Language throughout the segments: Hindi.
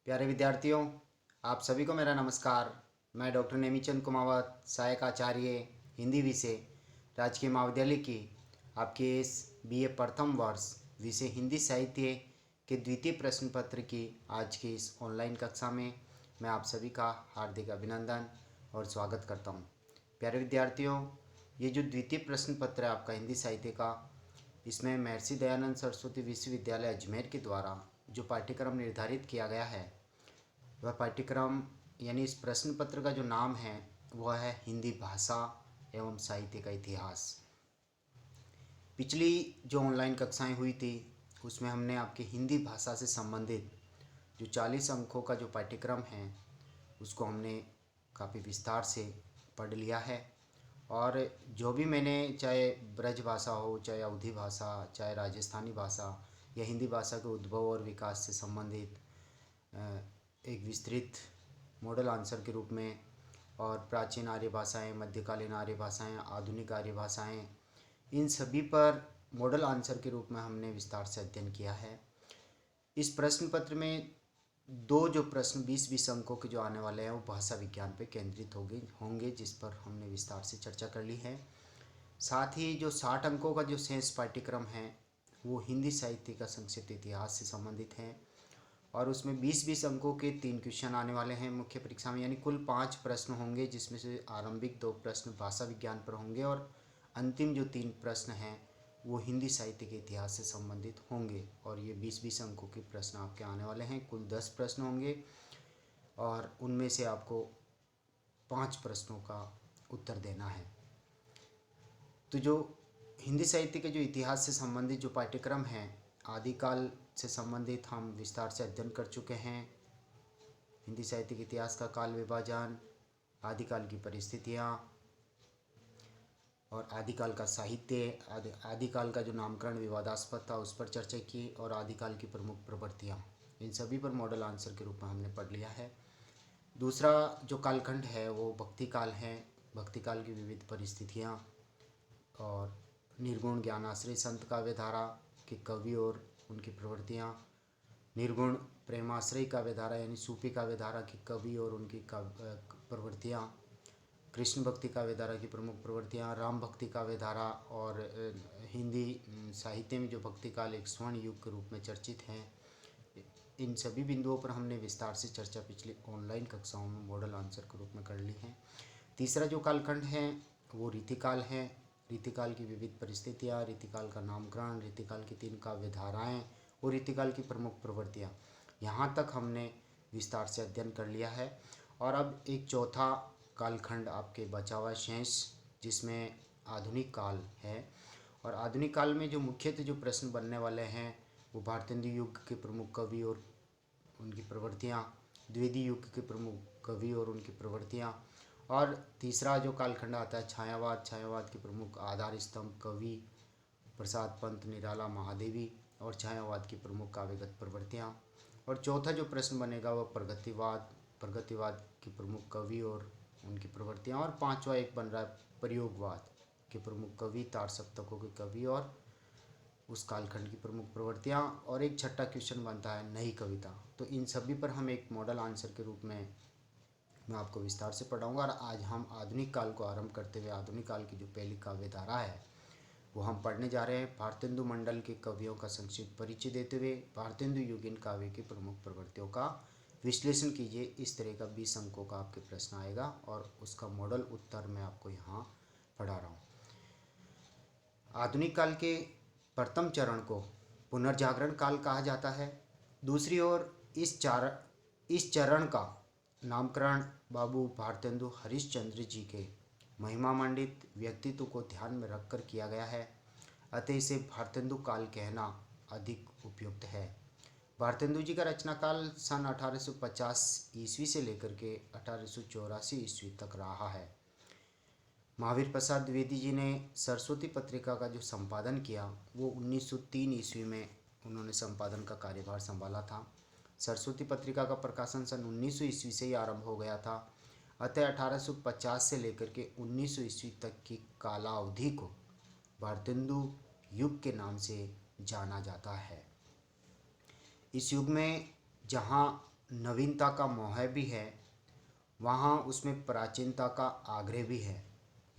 प्यारे विद्यार्थियों, आप सभी को मेरा नमस्कार। मैं डॉक्टर नेमीचंद कुमावत, सहायक आचार्य हिंदी विषय, राजकीय महाविद्यालय की आपके इस बीए प्रथम वर्ष विषय हिंदी साहित्य के द्वितीय प्रश्न पत्र की आज की इस ऑनलाइन कक्षा में मैं आप सभी का हार्दिक अभिनंदन और स्वागत करता हूं। प्यारे विद्यार्थियों, ये जो द्वितीय प्रश्न पत्र है आपका हिंदी साहित्य का, इसमें महर्षि दयानंद सरस्वती विश्वविद्यालय अजमेर के द्वारा जो पाठ्यक्रम निर्धारित किया गया है, वह पाठ्यक्रम यानी इस प्रश्न पत्र का जो नाम है वह है हिंदी भाषा एवं साहित्य का इतिहास। पिछली जो ऑनलाइन कक्षाएं हुई थी उसमें हमने आपकी हिंदी भाषा से संबंधित जो 40 अंकों का जो पाठ्यक्रम है उसको हमने काफ़ी विस्तार से पढ़ लिया है। और जो भी मैंने, चाहे ब्रज भाषा हो, चाहे अवधी भाषा, चाहे राजस्थानी भाषा या हिंदी भाषा के उद्भव और विकास से संबंधित एक विस्तृत मॉडल आंसर के रूप में, और प्राचीन आर्य भाषाएं, मध्यकालीन आर्य भाषाएं, आधुनिक आर्य भाषाएं, इन सभी पर मॉडल आंसर के रूप में हमने विस्तार से अध्ययन किया है। इस प्रश्न पत्र में दो जो प्रश्न 20-20 अंकों के जो आने वाले हैं वो भाषा विज्ञान पे केंद्रित होंगे, जिस पर हमने विस्तार से चर्चा कर ली है। साथ ही जो 60 अंकों का जो शेष पाठ्यक्रम है वो हिंदी साहित्य का संक्षिप्त इतिहास से संबंधित है, और उसमें 20-20 अंकों के 3 क्वेश्चन आने वाले हैं मुख्य परीक्षा में, यानी कुल 5 प्रश्न होंगे, जिसमें से आरंभिक 2 प्रश्न भाषा विज्ञान पर होंगे और अंतिम जो 3 प्रश्न हैं वो हिंदी साहित्य के इतिहास से संबंधित होंगे। और ये 20-20 अंकों के प्रश्न आपके आने वाले हैं। कुल 10 प्रश्न होंगे और उनमें से आपको 5 प्रश्नों का उत्तर देना है। तो जो हिंदी साहित्य के जो इतिहास से संबंधित जो पाठ्यक्रम हैं, आदिकाल से संबंधित हम विस्तार से अध्ययन कर चुके हैं। हिंदी साहित्य के इतिहास का काल विभाजन, आदिकाल की परिस्थितियाँ और आदिकाल का साहित्य, आदिकाल का जो नामकरण विवादास्पद था उस पर चर्चा की, और आदिकाल की प्रमुख प्रवृत्तियाँ, इन सभी पर मॉडल आंसर के रूप में हमने पढ़ लिया है। दूसरा जो कालखंड है वो भक्ति काल है। भक्ति काल की विविध परिस्थितियाँ और निर्गुण ज्ञानाश्रय संत काव्यधारा के कवि और उनकी प्रवृत्तियाँ, निर्गुण प्रेमाश्रय काव्यधारा यानी सूफी काव्यधारा के कवि और उनकी प्रवृत्तियाँ, कृष्ण भक्ति काव्यधारा की प्रमुख प्रवृत्तियाँ, राम भक्ति काव्यधारा, और हिंदी साहित्य में जो भक्ति काल एक स्वर्ण युग के रूप में चर्चित हैं, इन सभी बिंदुओं पर हमने विस्तार से चर्चा पिछली ऑनलाइन कक्षाओं में मॉडल आंसर के रूप में कर ली है। तीसरा जो कालखंड है वो रीतिकाल है। रीतिकाल की विविध परिस्थितियाँ, रीतिकाल का नामकरण, रीतिकाल की 3 काव्यधाराएँ और रीतिकाल की प्रमुख प्रवृत्तियाँ, यहाँ तक हमने विस्तार से अध्ययन कर लिया है। और अब एक चौथा कालखंड आपके बचा हुआ शेष, जिसमें आधुनिक काल है। और आधुनिक काल में जो मुख्यतः जो प्रश्न बनने वाले हैं वो भारतेंदु युग के प्रमुख कवि और उनकी प्रवृत्तियाँ, द्विवेदी युग के प्रमुख कवि और उनकी प्रवृत्तियाँ, और तीसरा जो कालखंड आता है छायावाद। छायावाद के प्रमुख आधार स्तंभ कवि प्रसाद पंत, निराला महादेवी, और छायावाद की प्रमुख काव्यगत प्रवृत्तियाँ। और चौथा जो प्रश्न बनेगा वह प्रगतिवाद। प्रगतिवाद के प्रमुख कवि और उनकी प्रवृत्तियाँ। और पांचवा एक बन रहा है प्रयोगवाद के प्रमुख कवि, तार सप्तकों के कवि और उस कालखंड की प्रमुख प्रवृत्तियाँ। और एक छठा क्वेश्चन बनता है नई कविता। तो इन सभी पर हम एक मॉडल आंसर के रूप में मैं आपको विस्तार से पढ़ाऊंगा। और आज हम आधुनिक काल को आरंभ करते हुए आधुनिक काल की जो पहली काव्यधारा है वो हम पढ़ने जा रहे हैं। भारतेंदु मंडल के कवियों का संक्षिप्त परिचय देते हुए भारतेंदु युगीन काव्य की प्रमुख प्रवृत्तियों का विश्लेषण कीजिए। इस तरह का 20 अंकों का आपके प्रश्न आएगा और उसका मॉडल उत्तर मैं आपको यहाँ पढ़ा रहा हूँ। आधुनिक काल के प्रथम चरण को पुनर्जागरण काल कहा जाता है। दूसरी ओर इस चरण का नामकरण बाबू भारतेंदु हरिश्चंद्र जी के महिमा मंडित व्यक्तित्व को ध्यान में रखकर किया गया है, अतः इसे भारतेंदु काल कहना अधिक उपयुक्त है। भारतेंदु जी का रचना काल सन 1850 ईस्वी से लेकर के 1884 ईस्वी तक रहा है। महावीर प्रसाद द्विवेदी जी ने सरस्वती पत्रिका का जो संपादन किया वो 1903 ईस्वी में उन्होंने संपादन का कार्यभार संभाला था। सरस्वती पत्रिका का प्रकाशन सन 1900 ईस्वी से ही आरंभ हो गया था, अतः 1850 से लेकर के 1900 ईस्वी तक की कालावधि को भारतेंदु युग के नाम से जाना जाता है। इस युग में जहाँ नवीनता का मोह भी है, वहाँ उसमें प्राचीनता का आग्रह भी है।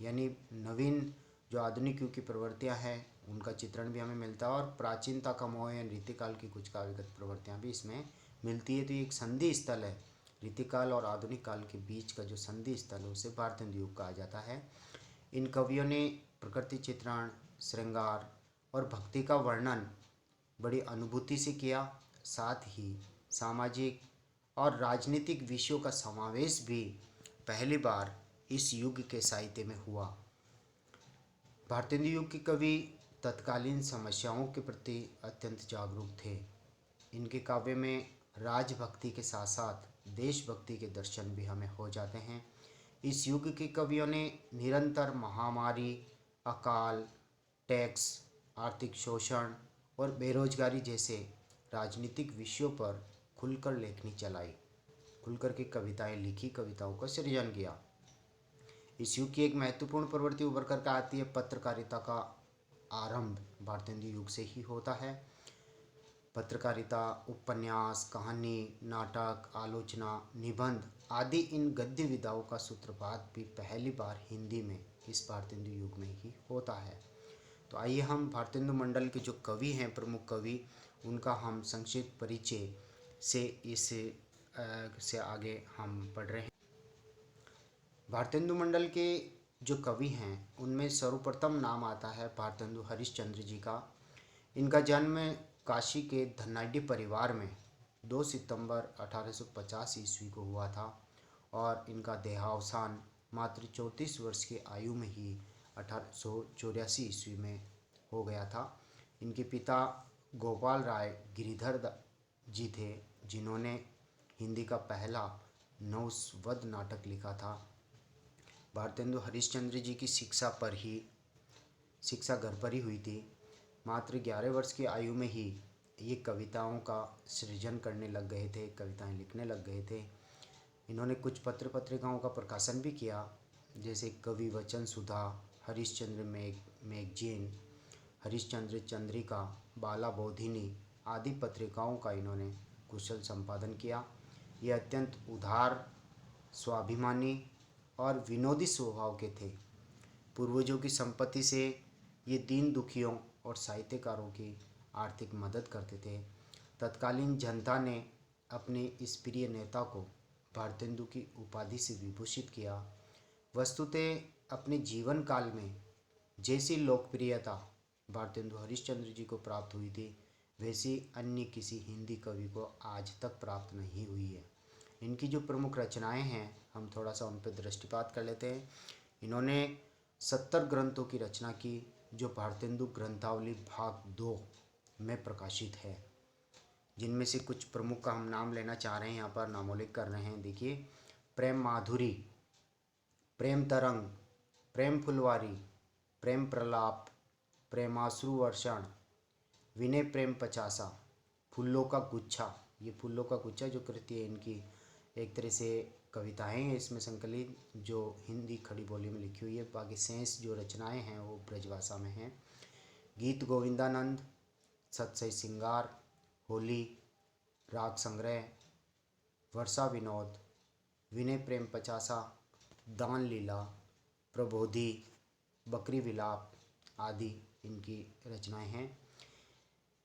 यानी नवीन जो आधुनिक युग की प्रवृत्तियाँ हैं उनका चित्रण भी हमें मिलता है, और प्राचीनता का मोह या रीतिकाल की कुछ काव्यगत प्रवृत्तियाँ भी इसमें मिलती है। तो ये एक संधि स्थल है, रीतिकाल और आधुनिक काल के बीच का जो संधि स्थल है उसे भारतेंदु युग कहा जाता है। इन कवियों ने प्रकृति चित्रण, श्रृंगार और भक्ति का वर्णन बड़ी अनुभूति से किया। साथ ही सामाजिक और राजनीतिक विषयों का समावेश भी पहली बार इस युग के साहित्य में हुआ। भारतेंदु युग के कवि तत्कालीन समस्याओं के प्रति अत्यंत जागरूक थे। इनके काव्य में राजभक्ति के साथ साथ देशभक्ति के दर्शन भी हमें हो जाते हैं। इस युग के कवियों ने निरंतर महामारी, अकाल, टैक्स, आर्थिक शोषण और बेरोजगारी जैसे राजनीतिक विषयों पर खुलकर लेखनी चलाई, खुलकर के कविताएं लिखी, कविताओं का सृजन किया। इस युग की एक महत्वपूर्ण प्रवृत्ति उभर कर आती है, पत्रकारिता का आरंभ भारतेंदु युग से ही होता है। पत्रकारिता, उपन्यास, कहानी, नाटक, आलोचना, निबंध आदि इन गद्य विधाओं का सूत्रपात भी पहली बार हिंदी में इस भारतेंदु युग में ही होता है। तो आइए हम भारतेंदु मंडल के जो कवि हैं, प्रमुख कवि, उनका हम संक्षिप्त परिचय से आगे हम पढ़ रहे हैं। भारतेंदु मंडल के जो कवि हैं उनमें सर्वप्रथम नाम आता है भारतेंदु हरिश्चंद्र जी का। इनका जन्म काशी के धनाढ़ी परिवार में 2 सितंबर 1850 ईस्वी को हुआ था, और इनका देहावसान मात्र 34 वर्ष की आयु में ही 1884 ईस्वी में हो गया था। इनके पिता गोपाल राय गिरिधर जी थे, जिन्होंने हिंदी का पहला नववध नाटक लिखा था। भारतेंदु हरिश्चंद्र जी की शिक्षा घर पर ही हुई थी। मात्र 11 वर्ष की आयु में ही ये कविताओं का सृजन करने लग गए थे, कविताएं लिखने लग गए थे। इन्होंने कुछ पत्र पत्रिकाओं का प्रकाशन भी किया, जैसे कवि वचन सुधा, हरिश्चंद्र मैगजीन, हरिश्चंद्र चंद्रिका, बाला बोधिनी आदि पत्रिकाओं का इन्होंने कुशल संपादन किया। ये अत्यंत उदार, स्वाभिमानी और विनोदी स्वभाव के थे। पूर्वजों की संपत्ति से ये दीन दुखियों और साहित्यकारों की आर्थिक मदद करते थे। तत्कालीन जनता ने अपने इस प्रिय नेता को भारतेंदु की उपाधि से विभूषित किया। वस्तुतः अपने जीवन काल में जैसी लोकप्रियता भारतेंदु हरिश्चंद्र जी को प्राप्त हुई थी, वैसी अन्य किसी हिंदी कवि को आज तक प्राप्त नहीं हुई है। इनकी जो प्रमुख रचनाएं हैं हम थोड़ा सा उन पर दृष्टिपात कर लेते हैं। इन्होंने 70 ग्रंथों की रचना की, जो भारतेंदु ग्रंथावली भाग 2 में प्रकाशित है। जिनमें से कुछ प्रमुख का हम नाम लेना चाह रहे हैं, यहाँ पर नामोल्लेख कर रहे हैं। देखिए, प्रेम माधुरी, प्रेम तरंग, प्रेम फुलवारी, प्रेम प्रलाप, प्रेमाश्रु वर्षण, विनय प्रेम पचासा, फूलों का गुच्छा। ये फूलों का गुच्छा जो कृति है इनकी एक तरह से कविताएं हैं इसमें संकलित, जो हिंदी खड़ी बोली में लिखी हुई है। बाकी शेष जो रचनाएं हैं वो ब्रजभाषा में हैं। गीत गोविंदानंद, सत्सई सिंगार, होली, राग संग्रह, वर्षा विनोद, विनय प्रेम पचासा, दान लीला, प्रबोधि, बकरी विलाप आदि इनकी रचनाएं हैं।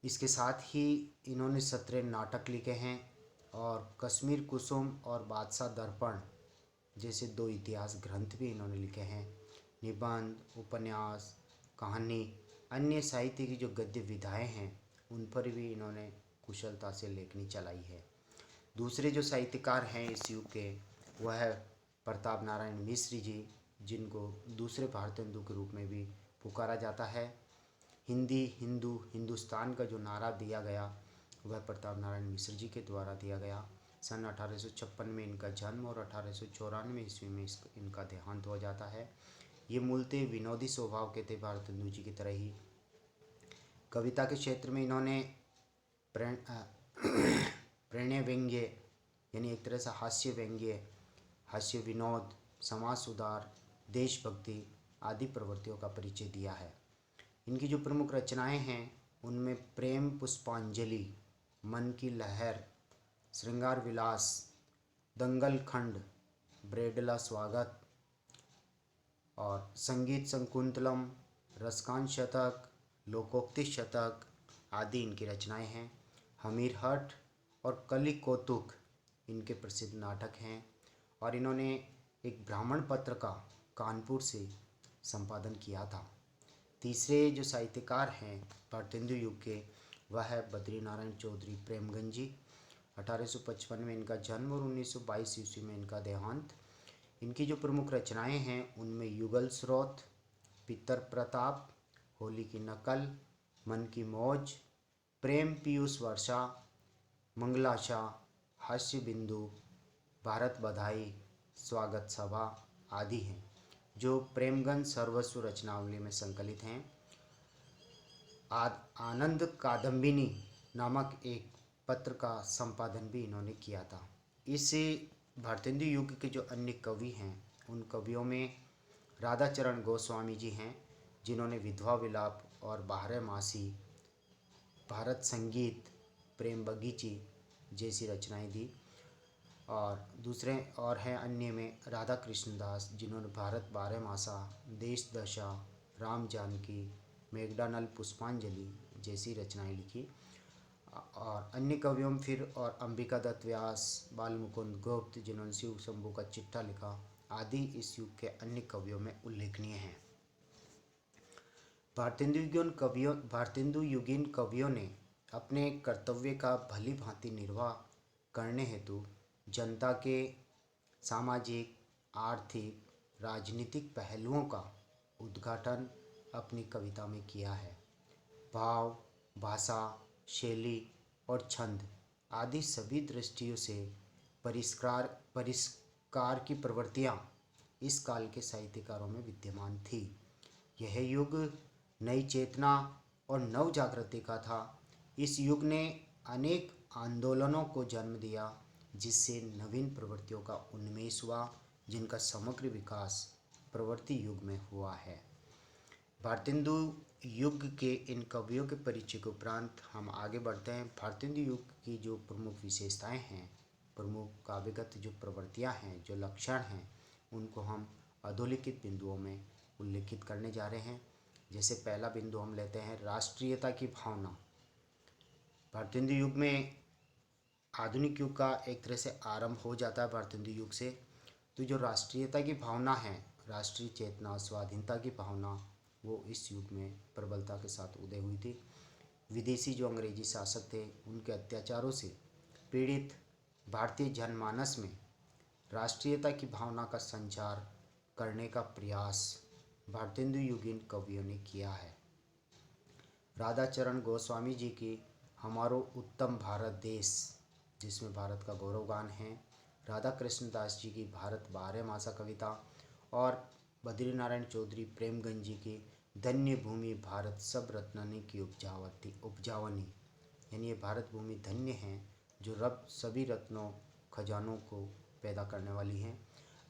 इसके साथ ही इन्होंने 17 नाटक लिखे हैं, और कश्मीर कुसुम और बादशाह दर्पण जैसे 2 इतिहास ग्रंथ भी इन्होंने लिखे हैं। निबंध, उपन्यास, कहानी, अन्य साहित्य की जो गद्य विधाएं हैं उन पर भी इन्होंने कुशलता से लेखनी चलाई है। दूसरे जो साहित्यकार हैं इस युग के, वह है प्रताप नारायण मिश्र जी, जिनको दूसरे भारतेंदु के रूप में भी पुकारा जाता है। हिंदी, हिंदू, हिंदुस्तान का जो नारा दिया गया वह प्रताप नारायण मिश्र जी के द्वारा दिया गया। सन 1856 में इनका जन्म और 1894 ईस्वी में इनका देहांत हो जाता है। ये मूलतः विनोदी स्वभाव के थे, भारतेंदु जी की तरह ही। कविता के क्षेत्र में इन्होंने प्रणय व्यंग्य यानी एक तरह से हास्य व्यंग्य, हास्य विनोद, समाज सुधार, देशभक्ति आदि प्रवृत्तियों का परिचय दिया है। इनकी जो प्रमुख रचनाएं हैं उनमें प्रेम पुष्पांजलि, मन की लहर, श्रृंगार विलास, दंगल खंड, ब्रेडला स्वागत और संगीत शकुंतलम, रसकांत शतक, लोकोक्ति शतक आदि इनकी रचनाएं हैं। हमीर हठ और कली कौतुक इनके प्रसिद्ध नाटक हैं और इन्होंने एक ब्राह्मण पत्र का कानपुर से संपादन किया था। तीसरे जो साहित्यकार हैं भारतेंदु युग के, वह है बद्रीनारायण चौधरी प्रेमगंज जी। 1855 में इनका जन्म और 1922 ईस्वी में इनका देहांत। इनकी जो प्रमुख रचनाएं हैं उनमें युगल स्रोत, पितर प्रताप, होली की नकल, मन की मौज, प्रेम पीयूष वर्षा, मंगलाशा, हास्य बिंदु, भारत बधाई, स्वागत सभा आदि हैं, जो प्रेमगंज सर्वस्व रचनावली में संकलित हैं। आनंद कादम्बिनी नामक एक पत्र का संपादन भी इन्होंने किया था। इस भारतेंदु युग के जो अन्य कवि हैं उन कवियों में राधाचरण गोस्वामी जी हैं, जिन्होंने विधवा विलाप और बारहमासी, भारत संगीत, प्रेम बगीची जैसी रचनाएं दी। और दूसरे और हैं अन्य में राधा कृष्णदास, जिन्होंने भारत बारहमासा, देश दशा, राम जानकी, मेघडानल पुष्पांजलि जैसी रचनाएं लिखी। और अन्य कवियों में फिर और अंबिका दत्त व्यास, बाल मुकुंद गुप्त, जिन्होंने शिव शंभू का चिट्ठा लिखा आदि इस युग के अन्य कवियों में उल्लेखनीय हैं। भारतेंदु युगीन कवियों ने अपने कर्तव्य का भली भांति निर्वाह करने हेतु जनता के सामाजिक, आर्थिक, राजनीतिक पहलुओं का उद्घाटन अपनी कविता में किया है। भाव, भाषा, शैली और छंद आदि सभी दृष्टियों से परिष्कार की प्रवृत्तियाँ इस काल के साहित्यकारों में विद्यमान थी। यह युग नई चेतना और नव जागृति का था। इस युग ने अनेक आंदोलनों को जन्म दिया, जिससे नवीन प्रवृत्तियों का उन्मेष हुआ, जिनका समग्र विकास प्रवृत्ति युग में हुआ है। भारतेंदु युग के इन कवियों के परिचय के उपरांत हम आगे बढ़ते हैं। भारतेंदु युग की जो प्रमुख विशेषताएं हैं, प्रमुख काव्यगत जो प्रवृत्तियां हैं, जो लक्षण हैं, उनको हम अधोलिखित बिंदुओं में उल्लेखित करने जा रहे हैं। जैसे पहला बिंदु हम लेते हैं राष्ट्रीयता की भावना। भारतेंदु युग में आधुनिक युग का एक तरह से आरंभ हो जाता है भारतेंदु युग से। तो जो राष्ट्रीयता की भावना है, राष्ट्रीय चेतना, स्वाधीनता की भावना, वो इस युग में प्रबलता के साथ उदय हुई थी। विदेशी जो अंग्रेजी शासक थे, उनके अत्याचारों से पीड़ित भारतीय जनमानस में राष्ट्रीयता की भावना का संचार करने का प्रयास भारतेंदु युगीन कवियों ने किया है। राधाचरण गोस्वामी जी की हमारो उत्तम भारत देश, जिसमें भारत का गौरवगान है, राधा कृष्णदास जी की भारत बारहमासा कविता और बद्रीनारायण चौधरी प्रेमगंज जी की धन्य भूमि भारत सब रत्ननी की उपजावनी, यानी ये भारत भूमि धन्य है जो रब सभी रत्नों खजानों को पैदा करने वाली हैं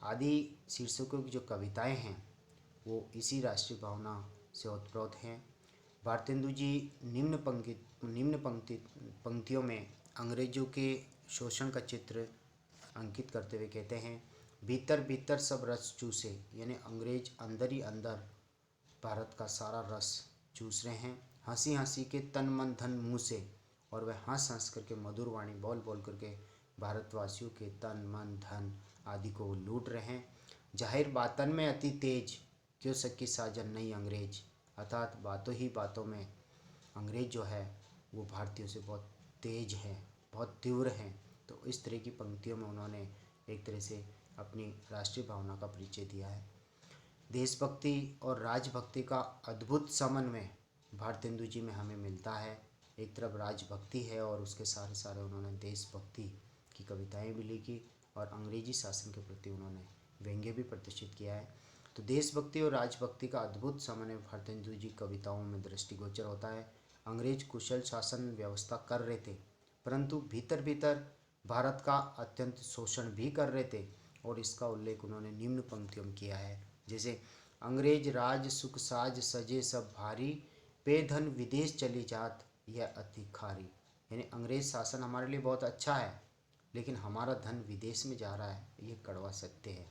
आदि शीर्षकों की जो कविताएं हैं वो इसी राष्ट्रीय भावना से ओतप्रोत हैं। भारतेंदु जी निम्न पंक्तियों में अंग्रेजों के शोषण का चित्र अंकित करते हुए कहते हैं, भीतर भीतर सब रस चूसे, यानी अंग्रेज अंदर ही अंदर भारत का सारा रस चूस रहे हैं। हंसी हंसी के तन मन धन मुँह से, और वह हंस हंस करके मधुर वाणी बोल बोल करके भारतवासियों के तन मन धन आदि को लूट रहे हैं। जाहिर बातन में अति तेज, क्यों सकी साजन नहीं अंग्रेज, अर्थात बातों ही बातों में अंग्रेज जो है वो भारतीयों से बहुत तेज हैं, बहुत तीव्र हैं। तो इस तरह की पंक्तियों में उन्होंने एक तरह से अपनी राष्ट्रीय भावना का परिचय दिया है। देशभक्ति और राजभक्ति का अद्भुत समन्वय भारतेंदु जी में हमें मिलता है। एक तरफ राजभक्ति है और उसके सारे सारे उन्होंने देशभक्ति की कविताएं भी लिखी और अंग्रेजी शासन के प्रति उन्होंने व्यंग्य भी प्रदर्शित किया है। तो देशभक्ति और राजभक्ति का अद्भुत समन्वय भारतेंदु जी कविताओं में दृष्टिगोचर होता है। अंग्रेज कुशल शासन व्यवस्था कर रहे थे, परंतु भीतर भीतर भारत का अत्यंत शोषण भी कर रहे थे, और इसका उल्लेख उन्होंने निम्न पंक्तियों में किया है। जैसे अंग्रेज राज सुख साज सजे सब भारी, बेधन विदेश चली जात यह अति खारी, यानी अंग्रेज शासन हमारे लिए बहुत अच्छा है, लेकिन हमारा धन विदेश में जा रहा है, ये कड़वा सत्य है।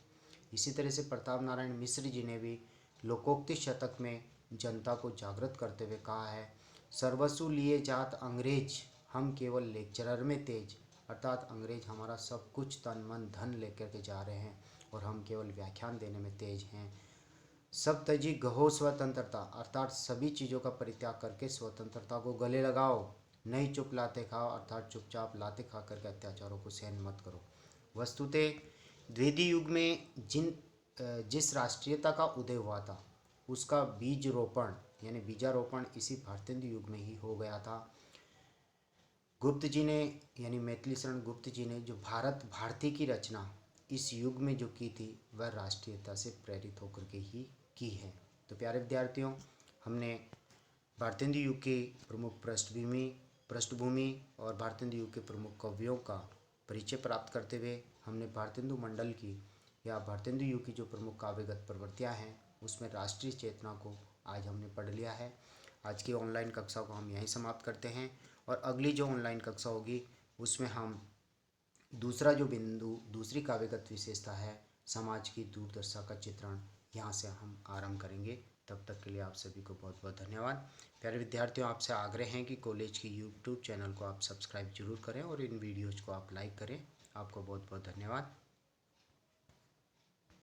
इसी तरह से प्रताप नारायण मिश्र जी ने भी लोकोक्ति शतक में जनता को जागृत करते हुए कहा है, सर्वस्व लिए जात अंग्रेज, हम केवल लेक्चरर में तेज। अर्थात अंग्रेज हमारा सब कुछ तन मन धन लेकर के जा रहे हैं और हम केवल व्याख्यान देने में तेज हैं। सब तजी गहो स्वतंत्रता, अर्थात सभी चीज़ों का परित्याग करके स्वतंत्रता को गले लगाओ। नहीं चुप लाते खाओ, अर्थात चुपचाप लाते खा करके अत्याचारों को सहन मत करो। वस्तुतः द्वितीय युग में जिस राष्ट्रीयता का उदय हुआ था उसका बीज रोपण यानी बीजारोपण इसी भारतेंदु युग में ही हो गया था। गुप्त जी ने यानी मैथिली शरण गुप्त जी ने जो भारती की रचना इस युग में जो की थी वह राष्ट्रीयता से प्रेरित होकर के ही की है। तो प्यारे विद्यार्थियों, हमने भारतेंदु युग की प्रमुख पृष्ठभूमि और भारतेंदु युग के प्रमुख कवियों का परिचय प्राप्त करते हुए हमने भारतेंदु मंडल की या भारतेंदु युग की जो प्रमुख काव्यगत प्रवृत्तियाँ हैं उसमें राष्ट्रीय चेतना को आज हमने पढ़ लिया है। आज की ऑनलाइन कक्षा को हम यहीं समाप्त करते हैं और अगली जो ऑनलाइन कक्षा होगी उसमें हम दूसरी काव्यगत विशेषता है समाज की दुर्दशा का चित्रण, यहाँ से हम आरंभ करेंगे। तब तक के लिए आप सभी को बहुत बहुत धन्यवाद। प्यारे विद्यार्थियों, आपसे आग्रह है कि कॉलेज की यूट्यूब चैनल को आप सब्सक्राइब जरूर करें और इन वीडियोज़ को आप लाइक करें। आपको बहुत बहुत धन्यवाद।